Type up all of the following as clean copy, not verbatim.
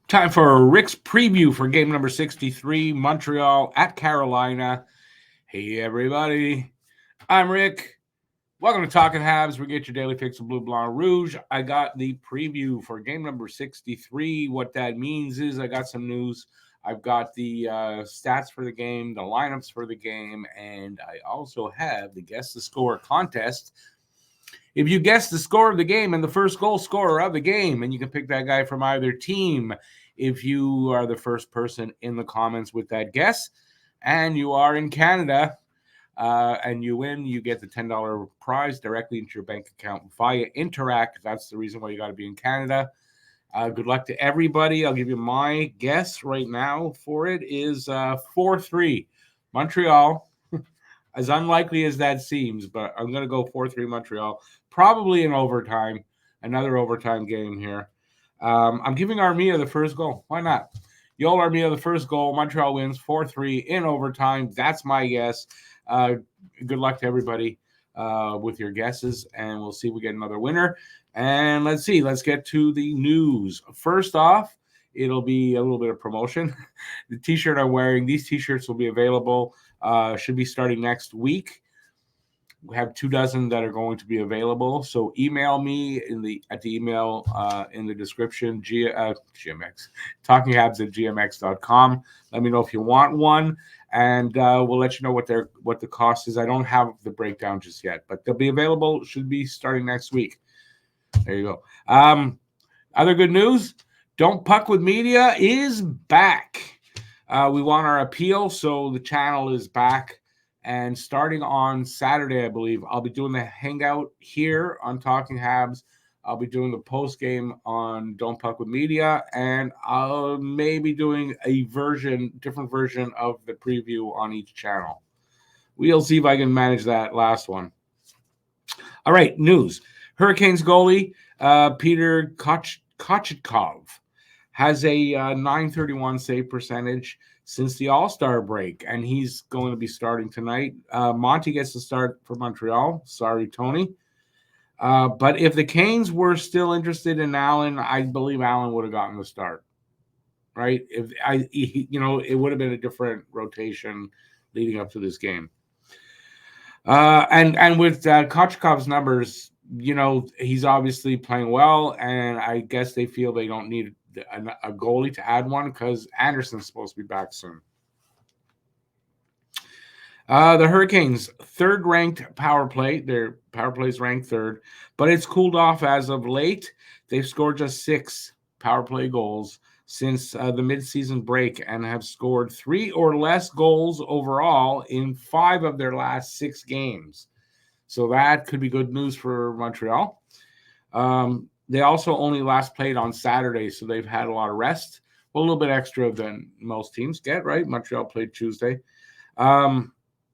Time for Rick's preview for game number 63, Montreal at Carolina. Hey, everybody. I'm Rick. Welcome to Talking Habs. We get your daily fix of Blue, Blanc, Rouge. I got the preview for game number 63. What that means is I got some news. I've got the stats for the game, the lineups for the game, and I also have the Guess the Score contest. If you guess the score of the game and the first goal scorer of the game, and you can pick that guy from either team, if you are the first person in the comments with that guess, and you are in Canada, and you win, you get the $10 prize directly into your bank account via Interact. That's the reason why you got to be in Canada. Good luck to everybody. I'll give you my guess right now for it is 4-3 Montreal. As unlikely as that seems, but I'm going to go 4-3 Montreal. Probably in overtime. Another overtime game here. I'm giving Armia the first goal. Why not? Yoel Armia the first goal. Montreal wins 4-3 in overtime. That's my guess. Good luck to everybody with your guesses, and we'll see if we get another winner. And let's see. Let's get to the news. First off, it'll be a little bit of promotion. The T-shirt I'm wearing, these T-shirts will be available. Should be starting next week. We have 24 that are going to be available. So email me at the email in the description, GMX, talkinghabs@gmx.com. Let me know if you want one, and we'll let you know what the cost is. I don't have the breakdown just yet, but they'll be available. Should be starting next week. There you go. Other good news: Don't Puck with Media is back. We won our appeal, so the channel is back. And starting on Saturday, I believe, I'll be doing the hangout here on Talking Habs. I'll be doing the post game on Don't Puck with Media, and I'll maybe doing a different version of the preview on each channel. We'll see if I can manage that last one. All right, news. Hurricanes goalie Peter Kochetkov has a .931 save percentage since the All-Star break, and he's going to be starting tonight. Monty gets to start for Montreal. Sorry, Tony. But if the Canes were still interested in Allen, I believe Allen would have gotten the start, right? It would have been a different rotation leading up to this game. And with Kochekov's numbers, he's obviously playing well, and I guess they feel they don't need a goalie to add one because Anderson's supposed to be back soon. The Hurricanes, third-ranked power play. Their power play is ranked third, but it's cooled off as of late. They've scored just 6 power play goals since the midseason break and have scored 3 or less goals overall in 5 of their last 6 games. So that could be good news for Montreal. They also only last played on Saturday, so they've had a lot of rest. Well, a little bit extra than most teams get, right? Montreal played Tuesday. And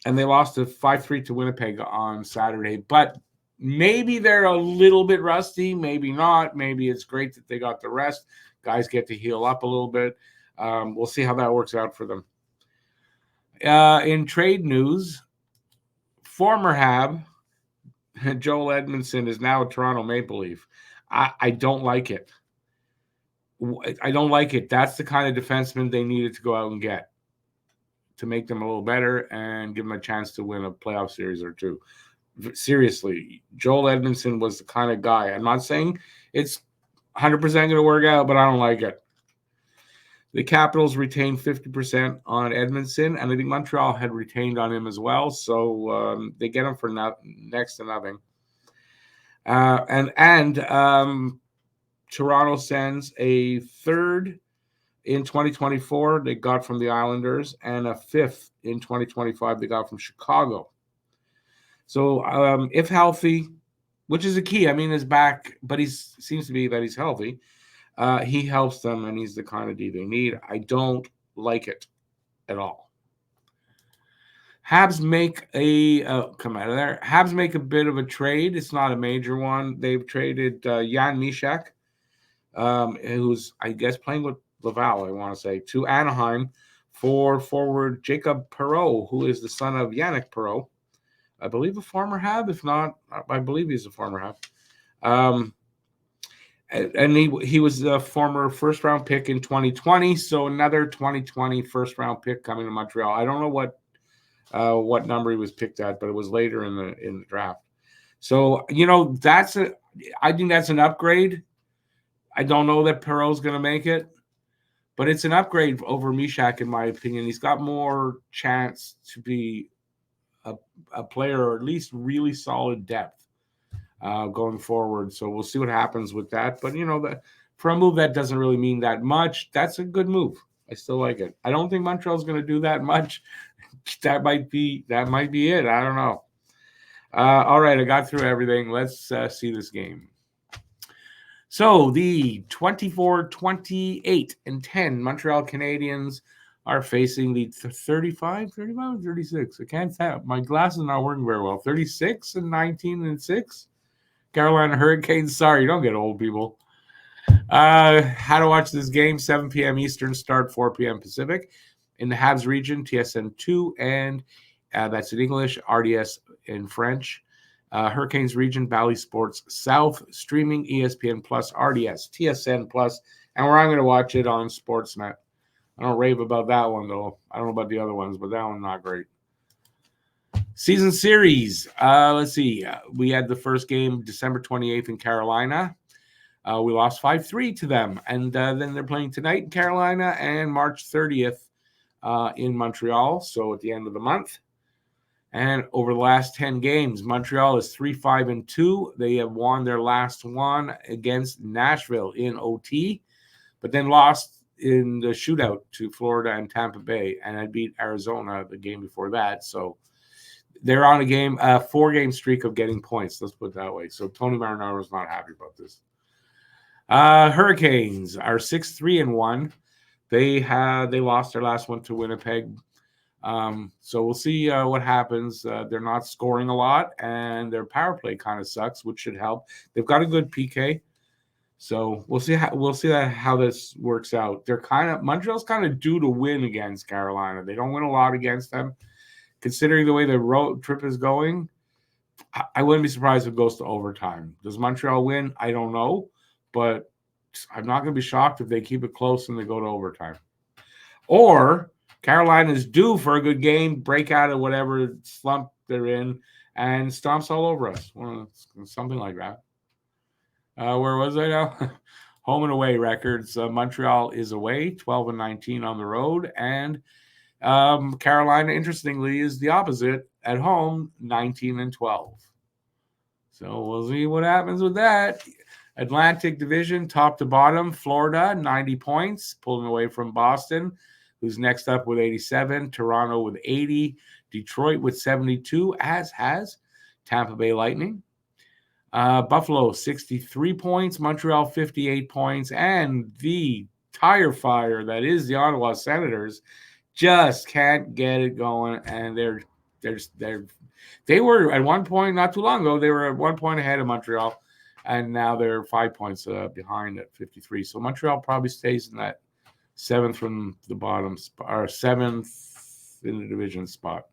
they lost 5-3 to Winnipeg on Saturday. But maybe they're a little bit rusty. Maybe not. Maybe it's great that they got the rest. Guys get to heal up a little bit. We'll see how that works out for them. In trade news, former Hab, Joel Edmondson, is now a Toronto Maple Leaf. I don't like it. I don't like it. That's the kind of defenseman they needed to go out and get to make them a little better and give them a chance to win a playoff series or two. Seriously, Joel Edmondson was the kind of guy. I'm not saying it's 100% going to work out, but I don't like it. The Capitals retained 50% on Edmondson, and I think Montreal had retained on him as well. So they get him for next to nothing. Toronto sends a third in 2024 they got from the Islanders, and a fifth in 2025 they got from Chicago. So if healthy, which is a key, I mean, he's back, but he seems to be that he's healthy. He helps them, and he's the kind of D they need. I don't like it at all. Habs make Habs make a bit of a trade. It's not a major one. They've traded Jan Mysak, who's, I guess, playing with Laval, I want to say, to Anaheim for forward Jacob Perreault, who is the son of Yannick Perreault. I believe a former Hab. If not, I believe he's a former Hab. And he was a former first-round pick in 2020, so another 2020 first-round pick coming to Montreal. I don't know what number he was picked at, but it was later in the draft. So, I think that's an upgrade. I don't know that Perreault's going to make it, but it's an upgrade over Mishak, in my opinion. He's got more chance to be a player, or at least really solid depth going forward. So we'll see what happens with that. But, for a move that doesn't really mean that much, that's a good move. I still like it. I don't think Montreal's going to do that much. That might be it. I don't know. All right, I got through everything. Let's see this game. So the 24-28-10 Montreal Canadiens are facing the 35 or 36. I can't tell. My glasses are not working very well. 36-19-6 Carolina Hurricanes. Sorry, you don't get old, people. How to watch this game: 7 p.m. Eastern start, 4 p.m. Pacific. In the Habs region, TSN 2, and that's in English, RDS in French. Hurricanes region, Bally Sports South, streaming ESPN Plus, RDS, TSN Plus, and I'm going to watch it on Sportsnet. I don't rave about that one, though. I don't know about the other ones, but that one's not great. Season series. Let's see. We had the first game December 28th in Carolina. We lost 5-3 to them. And then they're playing tonight in Carolina and March 30th in Montreal. So at the end of the month. And over the last 10 games, Montreal is 3-5-2. They have won their last one against Nashville in OT, but then lost in the shootout to Florida and Tampa Bay, and I beat Arizona the game before that. So they're on a 4-game streak of getting points. Let's put it that way. So Tony Marinaro is not happy about this. Hurricanes are 6-3-1. They lost their last one to Winnipeg. So we'll see what happens. They're not scoring a lot, and their power play kind of sucks, which should help. They've got a good PK, so we'll see how this works out. Montreal's kind of due to win against Carolina. They don't win a lot against them, considering the way the road trip is going. I wouldn't be surprised if it goes to overtime. Does Montreal win? I don't know, but I'm not going to be shocked if they keep it close and they go to overtime. Or Carolina's due for a good game, break out of whatever slump they're in, and stomps all over us. Something like that. Where was I now? Home and away records. Montreal is away, 12-19 on the road. And Carolina, interestingly, is the opposite at home, 19-12. So we'll see what happens with that. Atlantic Division, top to bottom, Florida, 90 points, pulling away from Boston, who's next up with 87, Toronto with 80, Detroit with 72, as has Tampa Bay Lightning. Buffalo, 63 points, Montreal, 58 points, and the tire fire that is the Ottawa Senators just can't get it going, and they were at one point, not too long ago, they were at 1 point ahead of Montreal, and now they're 5 points behind at 53. So Montreal probably stays in that seventh from the bottom, or seventh in the division spot.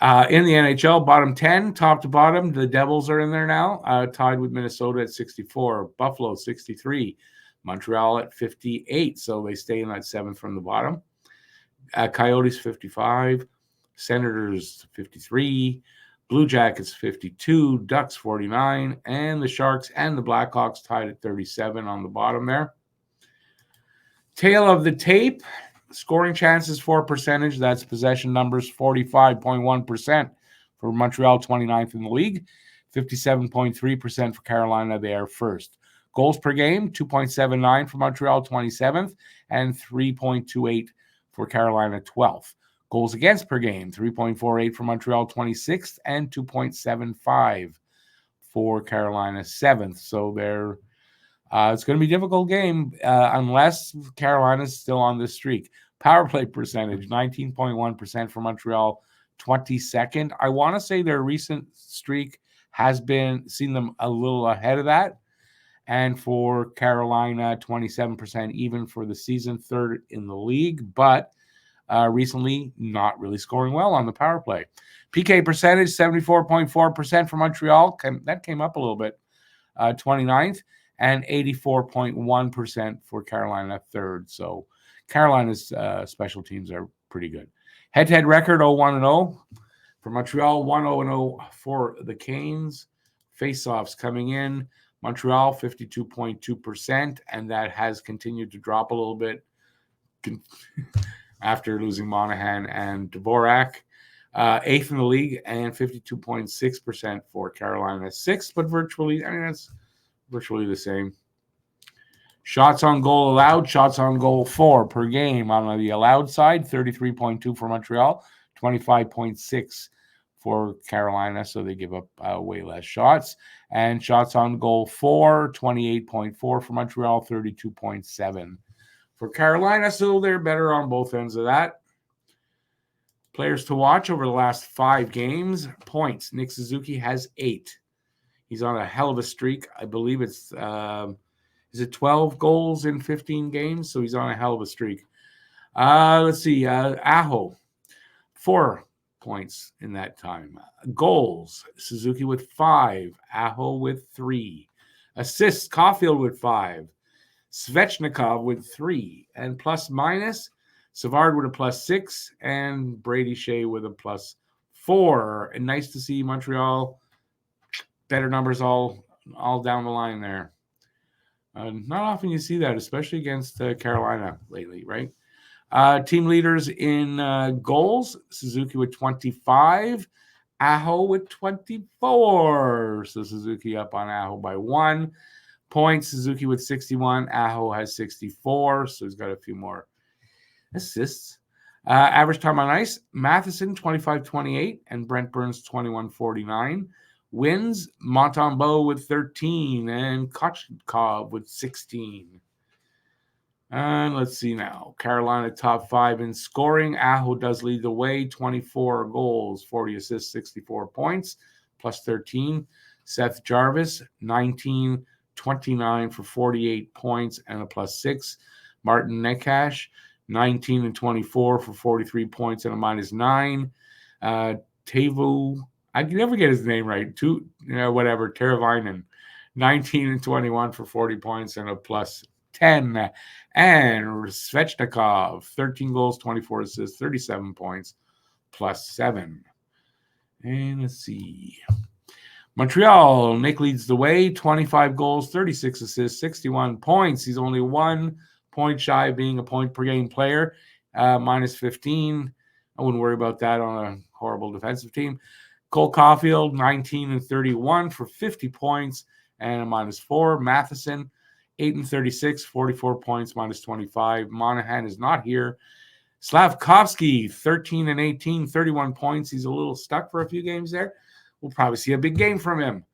In the NHL, bottom 10, top to bottom, the Devils are in there now, tied with Minnesota at 64, Buffalo 63, Montreal at 58, so they stay in that seventh from the bottom. Coyotes 55, Senators 53, Blue Jackets 52, Ducks 49, and the Sharks and the Blackhawks tied at 37 on the bottom there. Tail of the tape. Scoring chances for percentage, that's possession numbers, 45.1% for Montreal, 29th in the league, 57.3% for Carolina, they are first. Goals per game, 2.79 for Montreal, 27th, and 3.28 for Carolina, 12th. Goals against per game, 3.48 for Montreal, 26th, and 2.75 for Carolina, 7th. So they're it's going to be a difficult game unless Carolina's still on this streak. Power play percentage, 19.1% for Montreal, 22nd. I want to say their recent streak has seen them a little ahead of that. And for Carolina, 27%, even for the season, third in the league. But recently, not really scoring well on the power play. PK percentage, 74.4% for Montreal. That came up a little bit, 29th. and 84.1% for Carolina third. So Carolina's special teams are pretty good. Head-to-head record 0-1-0 for Montreal, 1-0-0 for the Canes. Face-offs coming in, Montreal 52.2%, and that has continued to drop a little bit after losing Monahan and Dvorak. Eighth in the league and 52.6% for Carolina. Sixth, but that's virtually the same. Shots on goal allowed, shots on goal for per game. On the allowed side, 33.2 for Montreal, 25.6 for Carolina, so they give up way less shots. And shots on goal for, 28.4 for Montreal, 32.7 for Carolina, so they're better on both ends of that. Players to watch over the last 5 games. Points, Nick Suzuki has 8. He's on a hell of a streak. I believe it's... is it 12 goals in 15 games? So he's on a hell of a streak. Let's see. Aho, 4 points in that time. Goals, Suzuki with 5. Aho with 3. Assists, Caulfield with 5. Svechnikov with 3. And plus minus, Savard with a plus 6. And Brady Shea with a plus 4. And nice to see Montreal. Better numbers all down the line there. Not often you see that, especially against Carolina lately, right? Team leaders in goals, Suzuki with 25, Aho with 24. So Suzuki up on Aho by 1. Points, Suzuki with 61, Aho has 64, so he's got a few more assists. Average time on ice, Matheson 25-28 and Brent Burns 21-49. Wins, Montembeault with 13 and Kochetkov with 16. And let's see now. Carolina top 5 in scoring. Aho does lead the way, 24 goals, 40 assists, 64 points, plus 13. Seth Jarvis, 19-29 for 48 points and a plus 6. Martin Necas, 19-24 for 43 points and a minus 9. Teuvo, I can never get his name right. Teravainen, 19-21 for 40 points and a plus 10. And Svechnikov, 13 goals, 24 assists, 37 points, plus 7. And let's see. Montreal, Nick leads the way, 25 goals, 36 assists, 61 points. He's only 1 point shy of being a point per game player, minus 15. I wouldn't worry about that on a horrible defensive team. Cole Caulfield, 19-31 for 50 points and a minus 4. Matheson, 8-36, 44 points, minus 25. Monahan is not here. Slavkovsky, 13-18, 31 points. He's a little stuck for a few games there. We'll probably see a big game from him.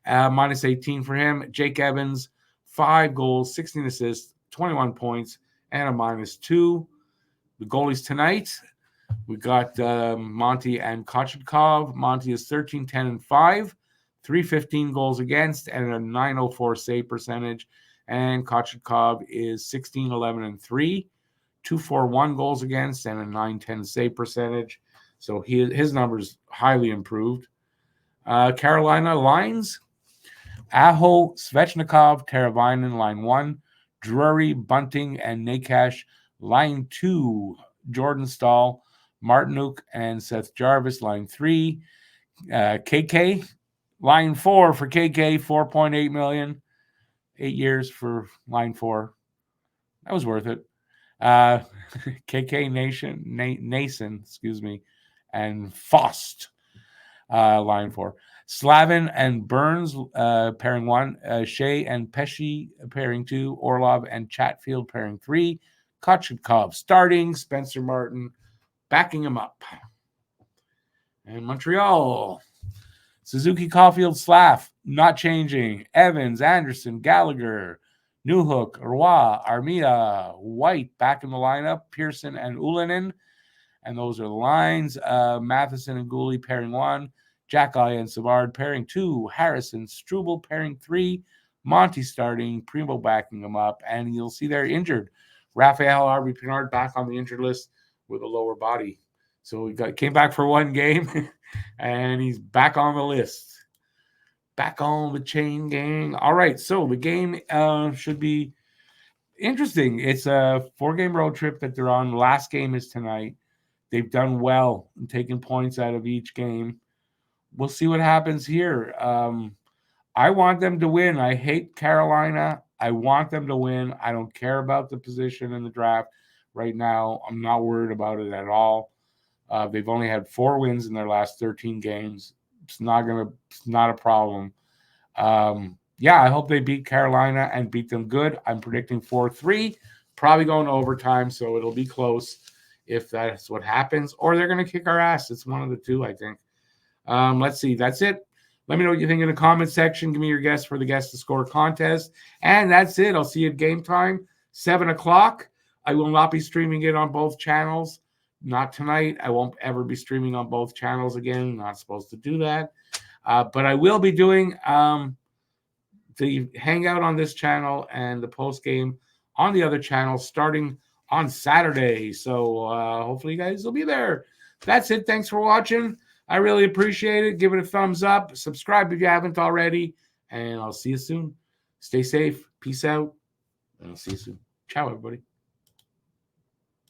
Minus 18 for him. Jake Evans, 5 goals, 16 assists, 21 points, and a minus 2. The goalies tonight, we got Monty and Kochetkov. Monty is 13-10-5, 315 goals against, and a 904 save percentage. And Kochetkov is 16-11-3, 241 goals against, and a 910 save percentage. So his numbers highly improved. Carolina lines, Aho, Svechnikov, Teravainen, line 1. Drury, Bunting, and Necas, line 2. Jordan Stahl, Martinuk, and Seth Jarvis, line 3. KK, line 4 for KK, $4.8 million. 8 years for line 4. That was worth it. KK Nason, and Fost, line 4. Slavin and Burns, pairing 1. Shea and Pesci, pairing 2. Orlov and Chatfield, pairing 3. Kochetkov starting. Spencer Martin backing him up. And Montreal, Suzuki, Caulfield, Slav, not changing. Evans, Anderson, Gallagher, Newhook, Roy, Armia, White back in the lineup. Pearson and Ullinen. And those are the lines. Matheson and Gooley pairing 1. Jackeye and Savard pairing 2. Harrison, Struble pairing 3. Monty starting. Primo backing him up. And you'll see they're injured. Raphael Harvey-Pinard back on the injured list with a lower body. So came back for 1 game, and he's back on the list. Back on the chain gang. All right, so the game should be interesting. It's a 4-game road trip that they're on. The last game is tonight. They've done well in taking points out of each game. We'll see what happens here. I want them to win. I hate Carolina. I want them to win. I don't care about the position in the draft right now. I'm not worried about it at all. They've only had 4 wins in their last 13 games. It's not a problem. I hope they beat Carolina and beat them good. I'm predicting 4-3, probably going to overtime, so it'll be close if that's what happens, or they're going to kick our ass. It's one of the two, I think. Let's see. That's it. Let me know what you think in the comment section. Give me your guess for the Guess the Score contest. And that's it. I'll see you at game time, 7 o'clock. I will not be streaming it on both channels. Not tonight. I won't ever be streaming on both channels again. Not supposed to do that. But I will be doing the hangout on this channel and the post game on the other channel starting on Saturday. So hopefully you guys will be there. That's it. Thanks for watching. I really appreciate it. Give it a thumbs up. Subscribe if you haven't already. And I'll see you soon. Stay safe. Peace out. And I'll see you soon. Ciao, everybody.